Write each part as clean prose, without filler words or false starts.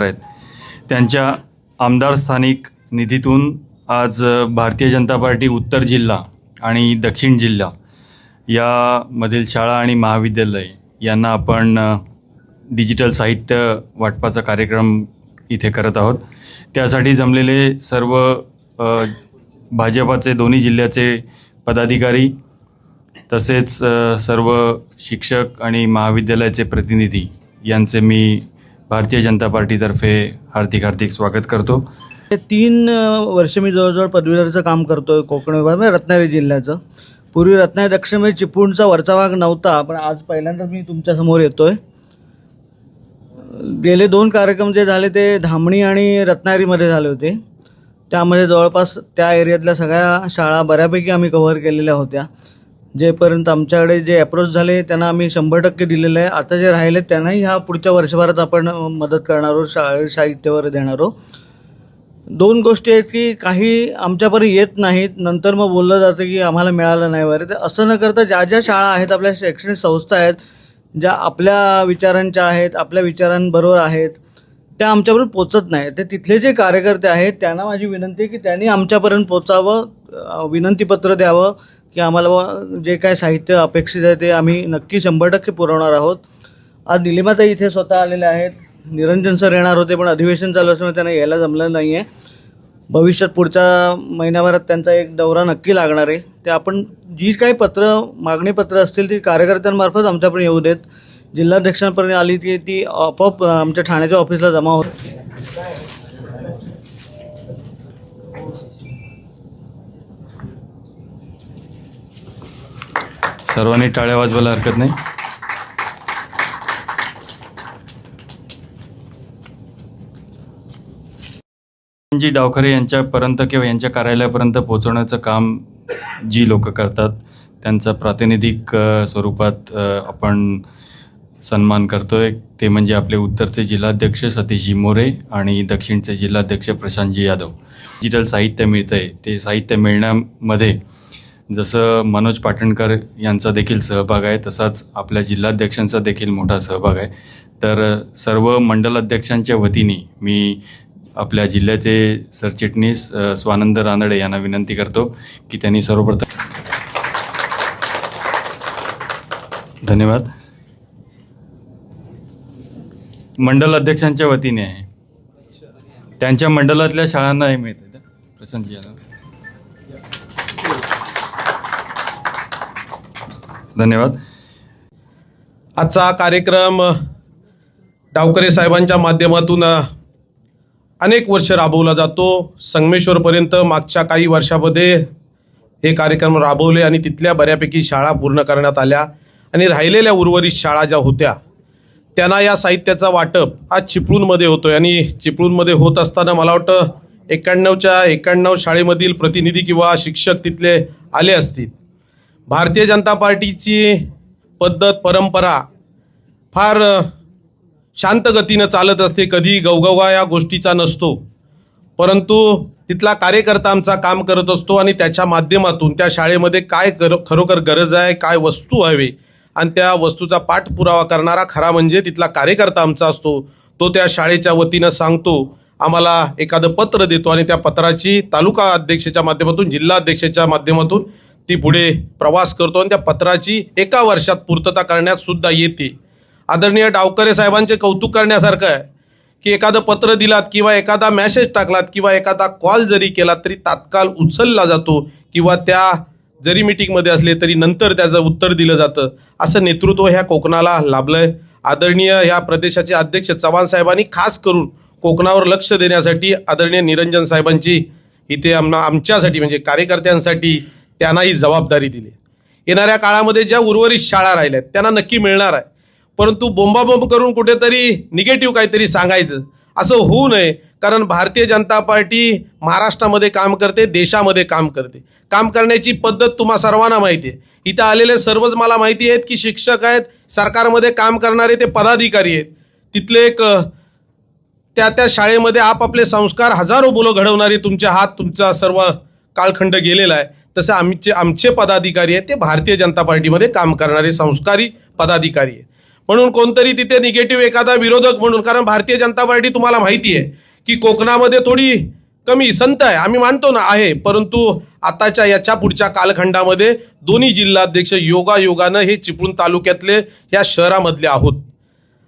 आहेत त्यांच्या आमदार स्थानिक निधीतून आज भारतीय जनता पार्टी उत्तर जिल्हा आणि दक्षिण जिल्हा यामधील शाळा आणि महाविद्यालय यांना आपण डिजिटल साहित्य वाटपाचा कार्यक्रम इथे करत आहोत। त्यासाठी जमलेले सर्व भाजपाचे दोन्ही जिल्ह्याचे पदाधिकारी तसेच सर्व शिक्षक आणि महाविद्यालयाचे प्रतिनिधी यांचे मी भारतीय जनता पार्टीतर्फे हार्दिक स्वागत करतो। 3 वर्ष मी जवळजवळ पदवीधरचं काम करतोय कोकण विभागामध्ये रत्नागिरी जिल्ह्याचं। पूर्वी रत्नागिरी दक्षिणमध्ये चिपळूणचा वरचा भाग नव्हता, पण आज पहिल्यांदा मी तुमच्यासमोर येतोय। गेले 2 कार्यक्रम जे झाले ते धामणी आणि रत्नागिरीमध्ये झाले होते। त्यामध्ये जवळपास त्या एरियातल्या सगळ्या शाळा बऱ्यापैकी आम्ही कव्हर केलेल्या होत्या। जेपर्यंत आमच्याकडे जे अप्रोच झाले त्यांना आम्ही 100% दिलेलं आहे। आता जे राहिले त्यांनाही ह्या पुढच्या वर्षभरात आपण मदत करणार आहोत, साहित्यावर देणार आहोत। 2 गोष्टी आहेत की काही आमच्यापर्यंत येत नाहीत, नंतर मग बोललं जातं की आम्हाला मिळालं नाही वगैरे। तर असं न करता ज्या ज्या शाळा आहेत, आपल्या शैक्षणिक संस्था आहेत ज्या आपल्या विचारांच्या आहेत, आपल्या विचारांबरोबर आहेत, त्या आमच्यापर्यंत पोचत नाही। तर तिथले जे कार्यकर्ते आहेत त्यांना माझी विनंती आहे की त्यांनी आमच्यापर्यंत पोचावं, विनंतीपत्र द्यावं की आम्हाला जे काय साहित्य अपेक्षित आहे ते आम्ही नक्की 100% पुरवणार आहोत। आज निलिमाताई इथे स्वतः आलेले आहेत, निरंजन सर येणार होते पण अधिवेशन चालू असल्यामुळे त्यांना यायला जमलं नाही आहे। भविष्यात पुढच्या महिन्याभरात त्यांचा एक दौरा नक्की लागणार आहे। ते आपण जी काही मागणीपत्र असतील ती कार्यकर्त्यांमार्फत आमच्यापर्यंत येऊ देत। जिल्हाध्यक्षांपर्यंत आली ती आपोआप आमच्या ठाण्याच्या ऑफिसला जमा होते। सर्वांनी टाळ्या वाजवायला हरकत नाही। जी डावखरे यांच्यापर्यंत किंवा यांच्या कार्यालयापर्यंत पोहोचवण्याचं काम जी लोक करतात त्यांचा प्रातिनिधिक स्वरूपात आपण सन्मान करतोय। ते म्हणजे आपले उत्तरचे जिल्हाध्यक्ष सतीशजी मोरे आणि दक्षिणचे जिल्हाध्यक्ष प्रशांतजी यादव। डिजिटल साहित्य मिळतंय, ते साहित्य मिळण्यामध्ये जसं मनोज पाटणकर यांचा देखील सहभाग आहे तसाच आपल्या जिल्हाध्यक्षांचा देखील मोठा सहभाग आहे। तर सर्व मंडल अध्यक्षांच्या वतीने मी आपल्या जिल्ह्याचे सरचिटणीस स्वानंद रानडे यांना विनंती करतो की त्यांनी सर्वप्रथम धन्यवाद। मंडल अध्यक्षांच्या वतीने आहे, त्यांच्या मंडलातल्या शाळांना हे मिळतं। प्रशांतजी यादव धन्यवाद। आजचा कार्यक्रम डावखरे साहेबांच्या माध्यमातून अनेक वर्ष राबवला जातो। संगमेश्वरपर्यंत मागच्या काही वर्षामध्ये हे कार्यक्रम राबवले आणि तिथल्या बऱ्यापैकी शाळा पूर्ण करण्यात आल्या आणि राहिलेल्या उर्वरित शाळा ज्या होत्या त्यांना या साहित्याचा वाटप आज चिपळूणमध्ये होतोय। आणि चिपळूणमध्ये होत असताना मला वाटतं 91च्या 91 शाळेमधील प्रतिनिधी किंवा शिक्षक तिथले आले असतील। भारतीय जनता पार्टीची पद्धत परंपरा फार शांत गतीनं चालत असते, कधी गवगवा या गोष्टीचा नसतो, परंतु तिथला कार्यकर्ता आमचा काम करत असतो आणि त्याच्या माध्यमातून त्या शाळेमध्ये काय खरोखर गरज आहे, काय वस्तू हवे आणि त्या वस्तूचा पाठपुरावा करणारा खरा म्हणजे तिथला कार्यकर्ता आमचा असतो। तो त्या शाळेच्या वतीनं सांगतो, आम्हाला एखादं पत्र देतो आणि त्या पत्राची तालुका अध्यक्षाच्या माध्यमातून जिल्हा अध्यक्षाच्या माध्यमातून ती पुढे प्रवास करतो आणि त्या पत्राची 1 वर्षात पूर्तता करण्यात सुद्धा येते। आदरणीय डावखरे साहेबांचे कौतुक करण्यासारखं आहे की एखादं पत्र दिलात किंवा एखादा मेसेज टाकलात किंवा एखादा कॉल जरी केला तरी तात्काळ उचलला जातो किंवा त्या जरी मीटिंगमध्ये असले तरी नंतर त्याचं उत्तर दिलं जातं। असं नेतृत्व ह्या कोकणाला लाभलंय। आदरणीय ह्या प्रदेशाचे अध्यक्ष चव्हाण साहेबांनी खास करून कोकणावर लक्ष देण्यासाठी आदरणीय निरंजन साहेबांची इथे आमच्यासाठी म्हणजे कार्यकर्त्यांसाठी त्यांनाही जबाबदारी दिली। येणाऱ्या काळामध्ये ज्या उर्वरित शाळा राहिल्यात त्यांना नक्की मिळणार आहे, परंतु बोंबाबोंब करून कुठेतरी निगेटिव्ह काहीतरी सांगायचं असं होऊ नये। कारण भारतीय जनता पार्टी महाराष्ट्रामध्ये काम करते, देशामध्ये काम करते। काम करण्याची पद्धत तुम्हा सर्वांना माहिती आहे। इथं आलेले सर्वच मला माहिती आहेत की शिक्षक आहेत, सरकारमध्ये काम करणारे ते पदाधिकारी आहेत, तिथले एक त्या शाळेमध्ये आपापले संस्कार हजारो मुलं घडवणारे तुमचे हात तुमचा सर्व कालखंड गेलेला आहे। तसे आमचे पदाधिकारी आहेत ते भारतीय जनता पार्टीमध्ये काम करणारे संस्कारी पदाधिकारी आहेत। म्हणून कोणतरी तिथे निगेटिव्ह एखादा विरोधक म्हणून, कारण भारतीय जनता पार्टी तुम्हाला माहिती आहे की कोकणामध्ये थोडी कमी संत आहे, आम्ही मानतो ना आहे, परंतु आताच्या याच्या पुढच्या कालखंडामध्ये दोन्ही जिल्हाध्यक्ष योगायोगानं हे चिपळूण तालुक्यातले या शहरामधले आहोत.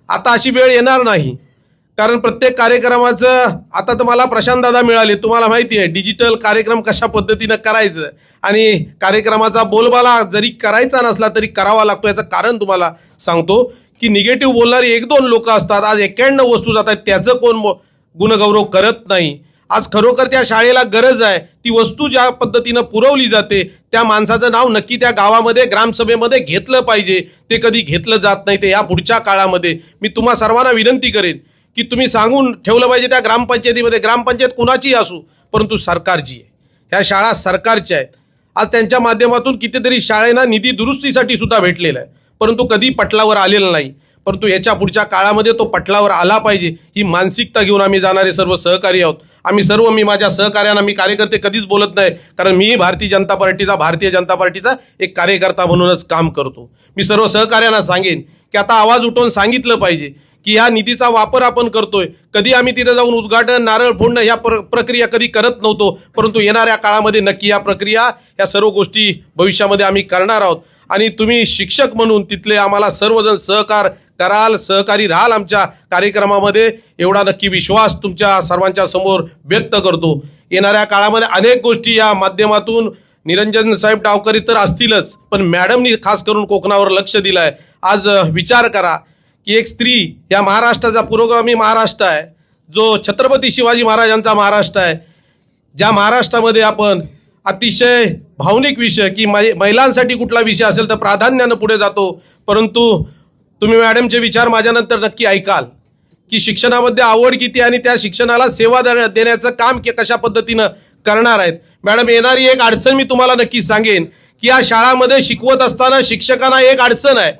आता अशी वेळ येणार नाही, कारण प्रत्येक कार्यक्रमाचं आता तर मला प्रशांत दादा मिळाले, तुम्हाला माहिती आहे डिजिटल कार्यक्रम कशा पद्धतीनं करायचं आणि कार्यक्रमाचा बोलबाला जरी करायचा नसला तरी करावा लागतो. याचं कारण तुम्हाला सांगतो की निगेटिव्ह बोलणारी 1-2 लोक असतात. आज 91 वस्तू जात आहेत, त्याचं कोण गुणगौरव करत नाही. आज खरोखर त्या शाळेला गरज आहे, ती वस्तू ज्या पद्धतीनं पुरवली जाते त्या माणसाचं नाव नक्की त्या गावामध्ये ग्रामसभेमध्ये घेतलं पाहिजे. ते कधी घेतलं जात नाही. ते या पुढच्या काळामध्ये मी तुम्हा सर्वांना विनंती करेन की तुम्ही सांगून ठेवलं पाहिजे त्या ग्रामपंचायतीमध्ये, ग्रामपंचायत कुणाची असू परंतु सरकारची आहे, ह्या शाळा सरकारच्या आहेत. आज त्यांच्या माध्यमातून कितीतरी शाळेना निधी दुरुस्तीसाठी सुद्धा भेटलेला आहे, परंतु कधी पटलावर आलेला नाही. परंतु याच्या पुढच्या काळामध्ये तो पटलावर आला पाहिजे, ही मानसिकता घेऊन आम्ही जाणारे सर्व सहकारी आहोत. आम्ही सर्व, मी माझ्या सहकार्यांना, मी कार्यकर्ते कधीच बोलत नाही, कारण मी भारतीय जनता पार्टीचा एक कार्यकर्ता म्हणूनच काम करतो. मी सर्व सहकार्यांना सांगेन की आता आवाज उठवून सांगितलं पाहिजे की ह्या निधीचा वापर आपण करतोय. कधी आम्ही तिथे जाऊन उद्घाटन, नारळ फोडणं ह्या प्रक्रिया कधी करत नव्हतो, परंतु येणाऱ्या काळामध्ये नक्की या प्रक्रिया, या सर्व गोष्टी भविष्यामध्ये आम्ही करणार आहोत. आणि तुम्ही शिक्षक म्हणून तिथले आम्हाला सर्वजण सहकार कराल, सहकारी राहाल आमच्या कार्यक्रमामध्ये, एवढा नक्की विश्वास तुमच्या सर्वांच्या समोर व्यक्त करतो. येणाऱ्या काळामध्ये अनेक गोष्टी या माध्यमातून निरंजन साहेब डावकरी तर असतीलच, पण मॅडमनी खास करून कोकणावर लक्ष दिलं आहे. आज विचार करा की एक स्त्री, या महाराष्ट्राचा पुरोगामी महाराष्ट्र आहे, जो छत्रपती शिवाजी महाराजांचा महाराष्ट्र आहे, ज्या महाराष्ट्रामध्ये आपण अतिशय भावनिक विषय की महिलांसाठी कुठला विषय असेल तर प्राधान्यानं पुढे जातो. परंतु तुम्ही मॅडमचे विचार माझ्यानंतर नक्की ऐकाल की शिक्षणामध्ये आवड किती आणि त्या शिक्षणाला सेवा देण्याचं काम कशा पद्धतीनं करणार आहेत. मॅडम, येणारी एक अडचण मी तुम्हाला नक्की सांगेन की या शाळामध्ये शिकवत असताना शिक्षकांना एक अडचण आहे,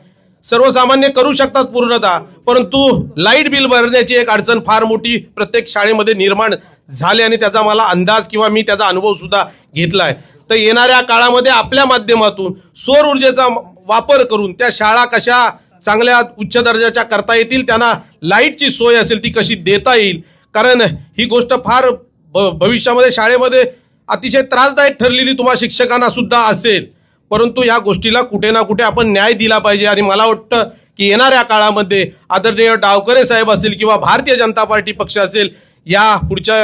सर्वसामान्य करू शकतात पूर्णतः, परंतु लाईट बिल भरण्याची एक अडचण फार मोठी प्रत्येक शाळेमध्ये निर्माण झाली आणि त्याचा मला अंदाज किंवा मी त्याचा अनुभव सुद्धा घेतलाय. तर येणाऱ्या काळामध्ये आपल्या माध्यमातून सौर ऊर्जेचा वापर करून त्या शाळा कशा चांगल्या उच्च दर्जाच्या करता येतील, त्यांना लाईटची सोय असेल ती कशी देता येईल, कारण ही गोष्ट फार भविष्यामध्ये शाळेमध्ये अतिशय त्रासदायक ठरलेली तुम्हा शिक्षकांना सुद्धा असेल. परंतु या गोष्टीला कुठे ना कुठे आपण न्याय दिला पाहिजे आणि मला वाटतं की येणाऱ्या काळामध्ये आदरणीय डावकरे साहेब असतील किंवा भारतीय जनता पार्टी पक्ष असेल, या पुढच्या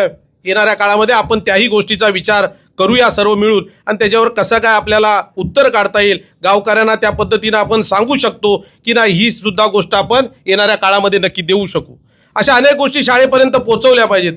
येणाऱ्या काळामध्ये आपण त्याही गोष्टीचा विचार करूया सर्व मिळून आणि त्याच्यावर कसं काय आपल्याला उत्तर काढता येईल, गावकऱ्यांना त्या पद्धतीनं आपण सांगू शकतो की नाही, ही सुद्धा गोष्ट आपण येणाऱ्या काळामध्ये नक्की देऊ शकू. अशा अनेक गोष्टी शाळेपर्यंत पोहोचवल्या पाहिजेत.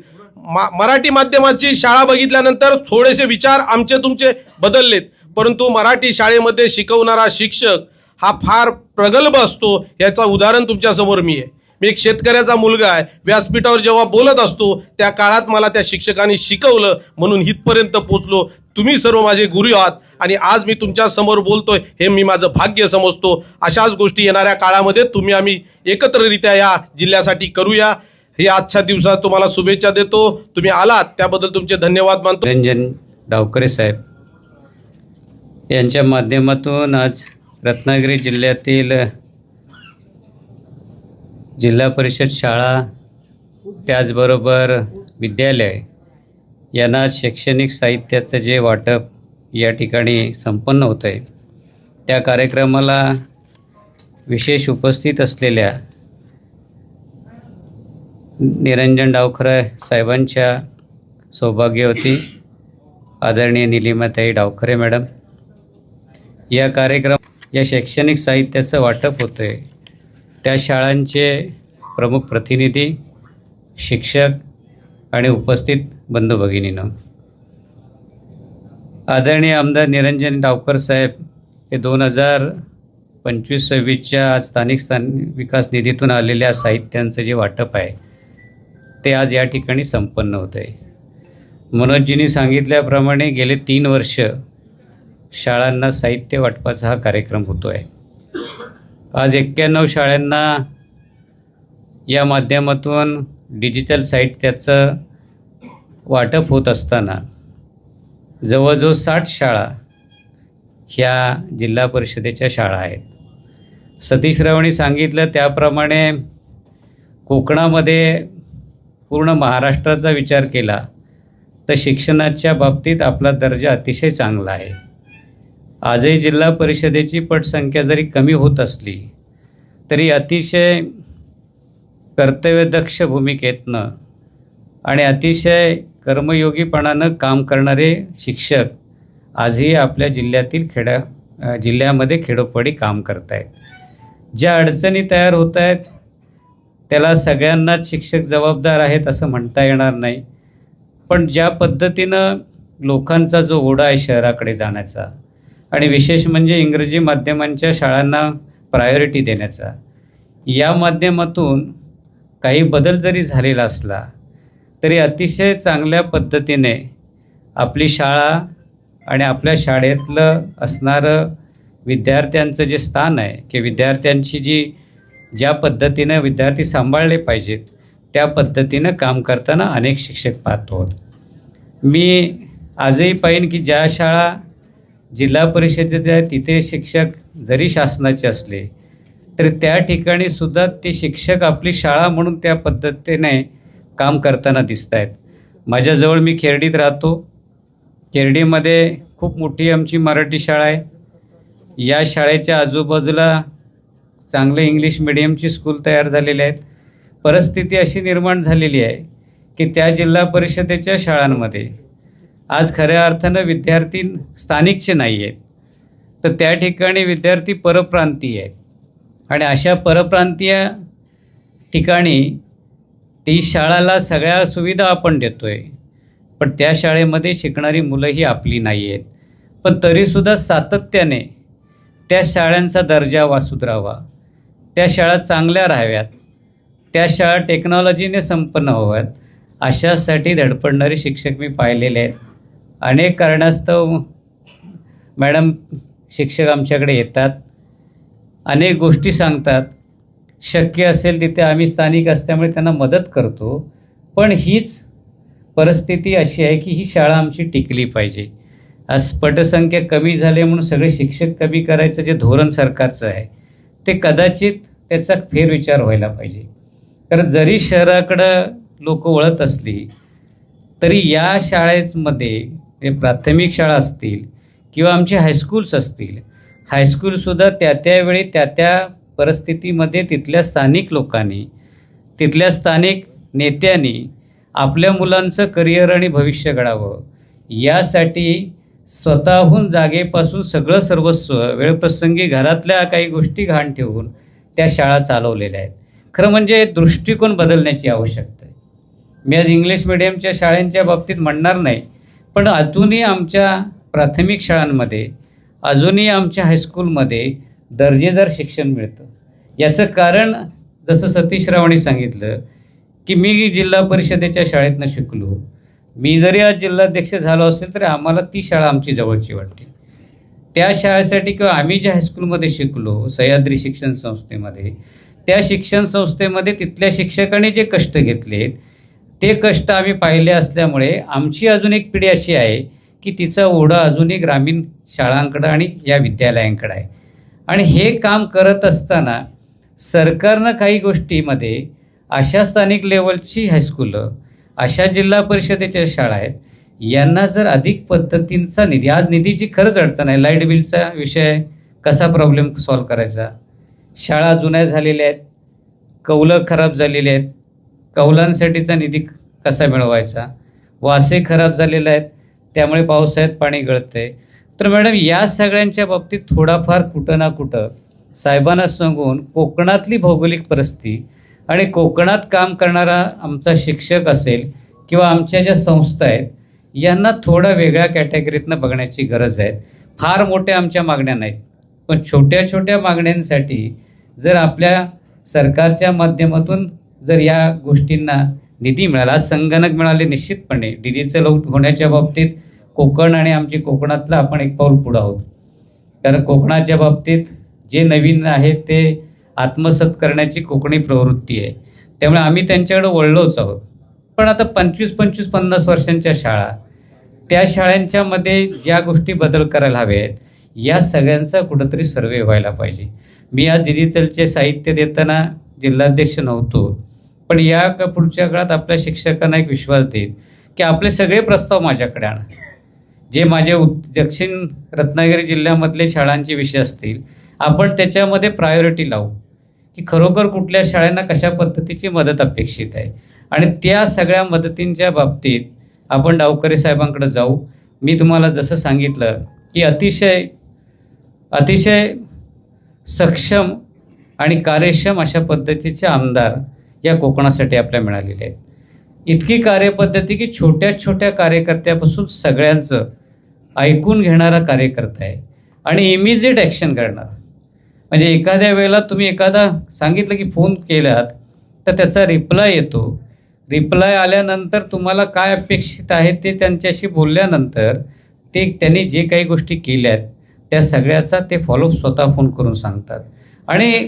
मराठी माध्यमाची शाळा बघितल्यानंतर थोडेसे विचार आमचे तुमचे बदललेत, परंतु मराठी शाळेमध्ये शिकवणारा शिक्षक हा फार प्रगल्भ असतो. याचं उदाहरण तुमच्यासमोर मी आहे. मी एक शेतकऱ्याचा मुलगा आहे, व्यासपीठावर जेव्हा बोलत असतो त्या काळात मला त्या शिक्षकांनी शिकवलं, म्हणून इथपर्यंत पोचलो. तुम्ही सर्व माझे गुरु आहात आणि आज मी तुमच्या समोर बोलतोय, हे मी माझं भाग्य समजतो. अशाच गोष्टी येणाऱ्या काळामध्ये तुम्ही आम्ही एकत्ररित्या या जिल्ह्यासाठी करूया. हे आजच्या दिवसात तुम्हाला शुभेच्छा देतो. तुम्ही आलात त्याबद्दल तुमचे धन्यवाद मानतो. निरंजन डावकरे साहेब यांच्या माध्यमातून आज रत्नागिरी जिल्ह्यातील जिल्हा परिषद शाळा, त्याचबरोबर विद्यालय यांना शैक्षणिक साहित्याचं जे वाटप या ठिकाणी संपन्न होतं आहे, त्या कार्यक्रमाला विशेष उपस्थित असलेल्या निरंजन डावखरे साहेबांच्या सौभाग्यवती आदरणीय निलिमाताई डावखरे मॅडम, या शैक्षणिक साहित्याचं वाटप होतं आहे, त्या शाळांचे प्रमुख प्रतिनिधी, शिक्षक आणि उपस्थित बंधू भगिनींनो, आदरणीय आमदार निरंजन डावकर साहेब हे 2025-26च्या स्थानिक विकास निधीतून आलेल्या साहित्यांचं जे वाटप आहे ते आज या ठिकाणी संपन्न होतं आहे. मनोजजींनी सांगितल्याप्रमाणे गेले 3 वर्ष शाळांना साहित्य वाटपाचा हा कार्यक्रम होतो आहे. आज 91 शाळांना या माध्यमातून डिजिटल साहित्याचं वाटप होत असताना जवळजवळ 60 शाळा ह्या जिल्हा परिषदेच्या शाळा आहेत. सतीश रावांनी सांगितलं त्याप्रमाणे कोकणामध्ये पूर्ण महाराष्ट्राचा विचार केला तर शिक्षणाच्या बाबतीत आपला दर्जा अतिशय चांगला आहे. आजही जिल्हा परिषदेची पटसंख्या जरी कमी होत असली तरी अतिशय कर्तव्यदक्ष भूमिकेतनं आणि अतिशय कर्मयोगीपणानं काम करणारे शिक्षक आजही आपल्या जिल्ह्यामध्ये खेडोपाडी काम करत आहेत. ज्या अडचणी तयार होत आहेत त्याला सगळ्यांनाच शिक्षक जबाबदार आहेत असं म्हणता येणार नाही, पण ज्या पद्धतीनं लोकांचा जो ओढा आहे शहराकडे जाण्याचा आणि विशेष म्हणजे इंग्रजी माध्यमांच्या शाळांना प्रायोरिटी देण्याचा, या माध्यमातून काही बदल जरी झालेला असला तरी अतिशय चांगल्या पद्धतीने आपली शाळा आणि आपल्या शाळेतलं असणारं विद्यार्थ्यांचं जे स्थान आहे की विद्यार्थ्यांची ज्या पद्धतीनं विद्यार्थी सांभाळले पाहिजेत त्या पद्धतीनं काम करताना अनेक शिक्षक पाहतो. मी आजही पाहीन की ज्या शाळा जिल्हा परिषदेच्या आहेत तिथे शिक्षक जरी शासनाचे असले तरी त्या ठिकाणी सुद्धा ते शिक्षक आपली शाळा म्हणून त्या पद्धतीने काम करताना दिसत आहेत. माझ्याजवळ मी खेर्डीत राहतो. खेर्डीमध्ये खूप मोठी आमची मराठी शाळा आहे. या शाळेच्या आजूबाजूला चांगले इंग्लिश मिडियमची स्कूल तयार झालेले आहेत. परिस्थिती अशी निर्माण झालेली आहे की त्या जिल्हा परिषदेच्या शाळांमध्ये आज खऱ्या अर्थानं विद्यार्थी स्थानिकचे नाही आहेत, तर त्या ठिकाणी विद्यार्थी परप्रांतीय आहेत आणि अशा परप्रांतीय ठिकाणी ती शाळाला सगळ्या सुविधा आपण देतो आहे, पण त्या शाळेमध्ये शिकणारी मुलंही आपली नाही आहेत. पण तरीसुद्धा सातत्याने त्या शाळांचा दर्जा सुधारावा, त्या शाळा चांगल्या राहाव्यात, त्या शाळा टेक्नॉलॉजीने संपन्न व्हाव्यात अशासाठी धडपडणारे शिक्षक मी पाहिलेले आहेत. अनेक कारणास्तव मॅडम शिक्षक आमच्याकडे येतात, अनेक गोष्टी सांगतात. शक्य असेल तिथे आम्ही स्थानिक असल्यामुळे त्यांना मदत करतो, पण हीच परिस्थिती अशी आहे की ही शाळा आमची टिकली पाहिजे. आज पटसंख्या कमी झाली म्हणून सगळे शिक्षक कमी करायचं जे धोरण सरकारचं आहे ते कदाचित त्याचा फेरविचार व्हायला पाहिजे. कारण जरी शहराकडं लोक वळत असली तरी या शाळेमध्ये प्राथमिक शाळा असतील किंवा आमचे हायस्कूल्स असतील, हायस्कूलसुद्धा त्यावेळी त्या परिस्थितीमध्ये तिथल्या स्थानिक लोकांनी, तिथल्या स्थानिक नेत्यांनी आपल्या मुलांचं करिअर आणि भविष्य घडावं यासाठी स्वतःहून जागेपासून सगळं सर्वस्व वेळप्रसंगी घरातल्या काही गोष्टी घाण ठेवून त्या शाळा चालवलेल्या आहेत. खरं म्हणजे दृष्टिकोन बदलण्याची आवश्यकता आहे. मी आज इंग्लिश मिडियमच्या शाळांच्या बाबतीत म्हणणार नाही, पण अजूनही आमच्या प्राथमिक शाळांमध्ये, अजूनही आमच्या हायस्कूलमध्ये दर्जेदार शिक्षण मिळतं. याचं कारण जसं सतीश रावांनी सांगितलं की मी जिल्हा परिषदेच्या शाळेतनं शिकलो. मी जरी आज जिल्हाध्यक्ष झालो असेल तरी आम्हाला ती शाळा आमची जवळची वाटते. त्या शाळेसाठी किंवा आम्ही ज्या हायस्कूलमध्ये शिकलो सह्याद्री शिक्षण संस्थेमध्ये, त्या शिक्षण संस्थेमध्ये तिथल्या शिक्षकांनी जे कष्ट घेतलेत ते कष्ट आम्ही पाहिले असल्यामुळे आमची अजून एक पिढी अशी आहे की तिचा ओढा अजूनही ग्रामीण शाळांकडं आणि या विद्यालयांकडं आहे. आणि हे काम करत असताना सरकारनं काही गोष्टीमध्ये अशा स्थानिक लेवलची हायस्कूलं, अशा जिल्हा परिषदेच्या शाळा आहेत, यांना जर अधिक पद्धतींचा निधी, आज निधीची खरंच अडचण आहे. लाईट बिलचा विषय कसा प्रॉब्लेम सॉल्व्ह करायचा, शाळा जुन्या झालेल्या आहेत, कौलं खराब झालेली आहेत, कौलांसाठीचा निधी कसा मिळवायचा, वासे खराब झालेले आहेत त्यामुळे पावसाळ्यात पाणी गळतंय. तर मॅडम या सगळ्यांच्या बाबतीत थोडाफार कुठं ना कुठं साहेबांना सांगून कोकणातली भौगोलिक परिस्थिती आणि कोकणात काम करणारा आमचा शिक्षक असेल किंवा आमच्या ज्या संस्था आहेत यांना थोडा वेगळ्या कॅटेगरीतनं बघण्याची गरज आहे. फार मोठ्या आमच्या मागण्या नाहीत, पण छोट्या छोट्या मागण्यांसाठी जर आपल्या सरकारच्या माध्यमातून जर या गोष्टींना निधी मिळाला, संगणक मिळाले निश्चितपणे डिजिटल होण्याच्या बाबतीत कोकण आणि आमची कोकणातलं आपण एक पाऊल पुढं आहोत. कारण कोकणाच्या बाबतीत जे नवीन आहे ते आत्मसात करण्याची कोकणी प्रवृत्ती आहे, त्यामुळे आम्ही त्यांच्याकडे वळलोच आहोत. पण आता 25-50 वर्षांच्या शाळा, त्या शाळांच्या मध्ये ज्या गोष्टी बदल करायला हव्या आहेत या सगळ्यांचा कुठंतरी सर्वे व्हायला पाहिजे. मी आज डिजिटलचे साहित्य देताना जिल्हाध्यक्ष नव्हतो, पण पुढच्या काळात आपल्या शिक्षकांना एक विश्वास देईल की आपले सगळे प्रस्ताव माझ्याकडे आणा. जे माझे दक्षिण रत्नागिरी जिल्ह्यामधले शाळांचे विषय असतील, आपण त्याच्यामध्ये प्रायोरिटी लावू की खरोखर कुठल्या शाळांना कशा पद्धतीची मदत अपेक्षित आहे, आणि त्या सगळ्या मदतींच्या बाबतीत आपण डावकरे साहेबांकडे जाऊ. मी तुम्हाला जसं सांगितलं की अतिशय सक्षम आणि कार्यक्षम अशा पद्धतीचे आमदार या कोकणासाठी आपल्याला मिळालेले आहेत. इतकी कार्यपद्धती की छोट्या छोट्या कार्यकर्त्यापासून सगळ्यांचं ऐकून घेणारा कार्यकर्ता आहे आणि इमिजिएट ॲक्शन करणार. म्हणजे एखाद्या वेळेला तुम्ही एखादा सांगितलं की फोन केलात तर त्याचा रिप्लाय येतो. रिप्लाय आल्यानंतर तुम्हाला काय अपेक्षित आहे ते त्यांच्याशी बोलल्यानंतर त्यांनी जे काही गोष्टी केल्यात त्या सगळ्याचा ते फॉलोअप स्वतः फोन करून सांगतात. आणि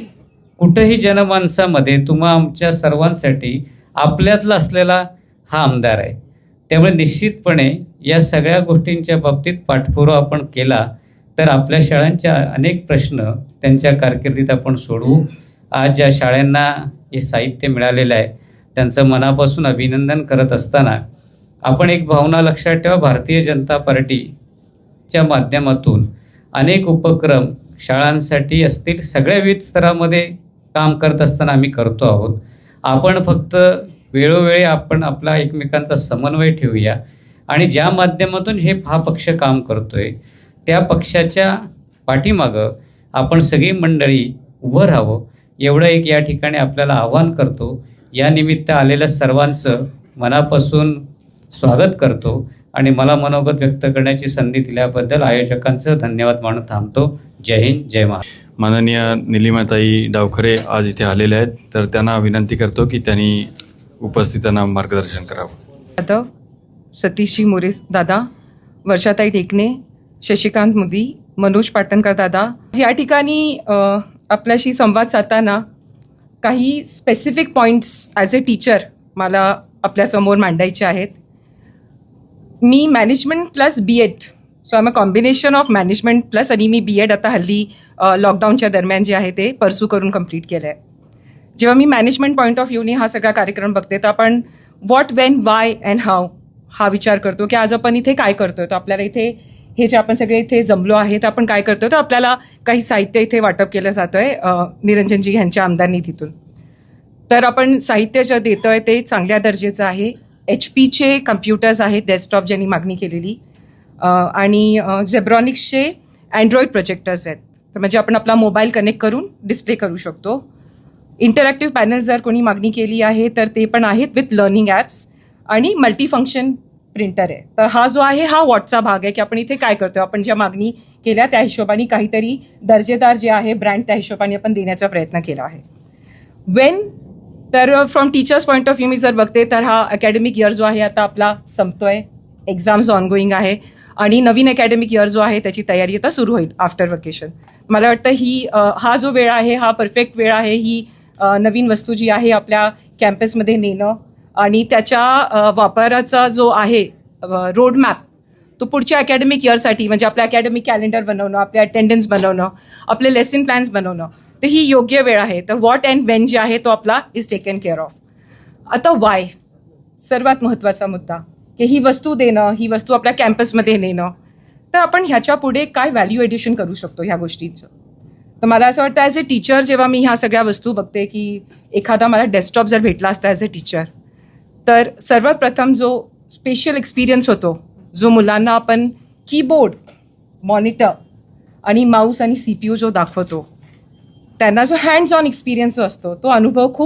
कुठंही जनमानसामध्ये आमच्या सर्वांसाठी आपल्यातला असलेला हा आमदार आहे. त्यामुळे निश्चितपणे या सगळ्या गोष्टींच्या बाबतीत पाठपुरावा आपण केला तर आपल्या शाळांच्या अनेक प्रश्न त्यांच्या कारकिर्दीत आपण सोडवू. आज ज्या शाळांना हे साहित्य मिळालेलं आहे त्यांचं मनापासून अभिनंदन करत असताना आपण एक भावना लक्षात ठेवा, भारतीय जनता पार्टीच्या माध्यमातून अनेक उपक्रम शाळांसाठी असतील, सगळ्या विविध स्तरामध्ये काम करत असताना आम्ही करतो आहोत. आपण फक्त वेळोवेळी आपण आपला एकमेकांचा समन्वय ठेवूया आणि ज्या माध्यमातून हा पक्ष काम करतोय त्या पक्षाच्या पाठीमागं आपण सगळी मंडळी उभं राहावं एवढं एक या ठिकाणी आपल्याला आवाहन करतो. या निमित्त आलेल्या सर्वांचं मनापासून स्वागत करतो आणि मला मनोगत व्यक्त करण्याची संधी दिल्याबद्दल आयोजकांचं धन्यवाद मानून थांबतो. जय हिंद, जय महाराष्ट्र. माननीय निलिमाताई डावखरे आज इथे आलेले आहेत, तर त्यांना विनंती करतो की त्यांनी उपस्थितांना मार्गदर्शन करावं. यादव, सतीशजी मोरे दादा, वर्षाताई टेकणे, शशिकांत मुदी, मनोज पाटणकर दादा, या ठिकाणी आपल्याशी संवाद साधताना काही specific points as a teacher मला आपल्यासमोर मांडायचे आहेत. मी management plus BEd, so I am a combination of management plus, आणि मी BEd आता हल्ली लॉकडाऊनच्या दरम्यान जे आहे ते परसू करून कंप्लीट केलं आहे. जेव्हा मी मॅनेजमेंट पॉईंट ऑफ व्ह्यूने हा सगळा कार्यक्रम बघते तर आपण what, Wien, Y and how हा विचार करतो की आज आपण इथे काय करतोय. तर आपल्याला इथे हे जे आपण सगळे इथे जमलो आहे तर आपण काय करतोय, तर आपल्याला काही साहित्य इथे वाटप केलं जातं आहे निरंजनजी यांच्या आमदार निधीतून. तर आपण साहित्य जे देतोय ते चांगल्या दर्जाचं आहे. HP कम्प्युटर्स आहेत, डेस्कटॉप ज्यांनी मागणी केलेली, आणि झेब्रॉनिक्सचे अँड्रॉइड प्रोजेक्टर्स आहेत. तर म्हणजे आपण आपला मोबाईल कनेक्ट करून डिस्प्ले करू शकतो. इंटरॅक्टिव्ह पॅनल जर कोणी मागणी केली आहे तर ते पण आहेत विथ लर्निंग ॲप्स, आणि मल्टीफंक्शन प्रिंटर आहे. तर हा जो आहे हा वॉटचा भाग आहे की आपण इथे काय करतो, आपण ज्या मागणी केल्या त्या हिशोबाने काहीतरी दर्जेदार जे आहे ब्रँड त्या हिशोबाने आपण देण्याचा प्रयत्न केला आहे. वेन, तर from teacher's point of view मी जर बघते तर हा अकॅडमिक इयर जो आहे आता आपला संपतोय, एक्झाम्स ऑनगोईंग आहे आणि नवीन अकॅडमिक इयर जो आहे त्याची तयारी आता सुरू होईल आफ्टर वकेशन. मला वाटतं हा जो वेळ आहे हा परफेक्ट वेळ आहे. ही नवीन वस्तू जी आहे आपल्या कॅम्पसमध्ये नेणं आणि त्याच्या वापराचा जो आहे रोडमॅप तो पुढच्या अकॅडमिक इयरसाठी, म्हणजे आपलं अकॅडमिक कॅलेंडर बनवणं, आपले अटेंडन्स बनवणं, आपले लेसन प्लॅन्स बनवणं, तर ही योग्य वेळ आहे. तर व्हॉट अँड वेन जे आहे तो आपला इज टेकन केअर ऑफ. आता वाय, सर्वात महत्त्वाचा मुद्दा की ही वस्तू देणं, ही वस्तू आपल्या कॅम्पसमध्ये नेणं. तर आपण ह्याच्या पुढे काय व्हॅल्यू एडिशन करू शकतो ह्या गोष्टींचं. तर मला असं वाटतं ॲज अ टीचर जेव्हा मी ह्या सगळ्या वस्तू बघते की एखादा मला डेस्कटॉप जर भेटला असता ॲज अ टीचर, तर सर्वात प्रथम जो स्पेशल एक्सपिरियन्स होतो, जो मुलांना आपण कीबोर्ड, मॉनिटर आणि माऊस आणि CPU जो दाखवतो, त्यांना जो हँड्स ऑन एक्सपिरियन्स जो असतो तो अनुभव खूप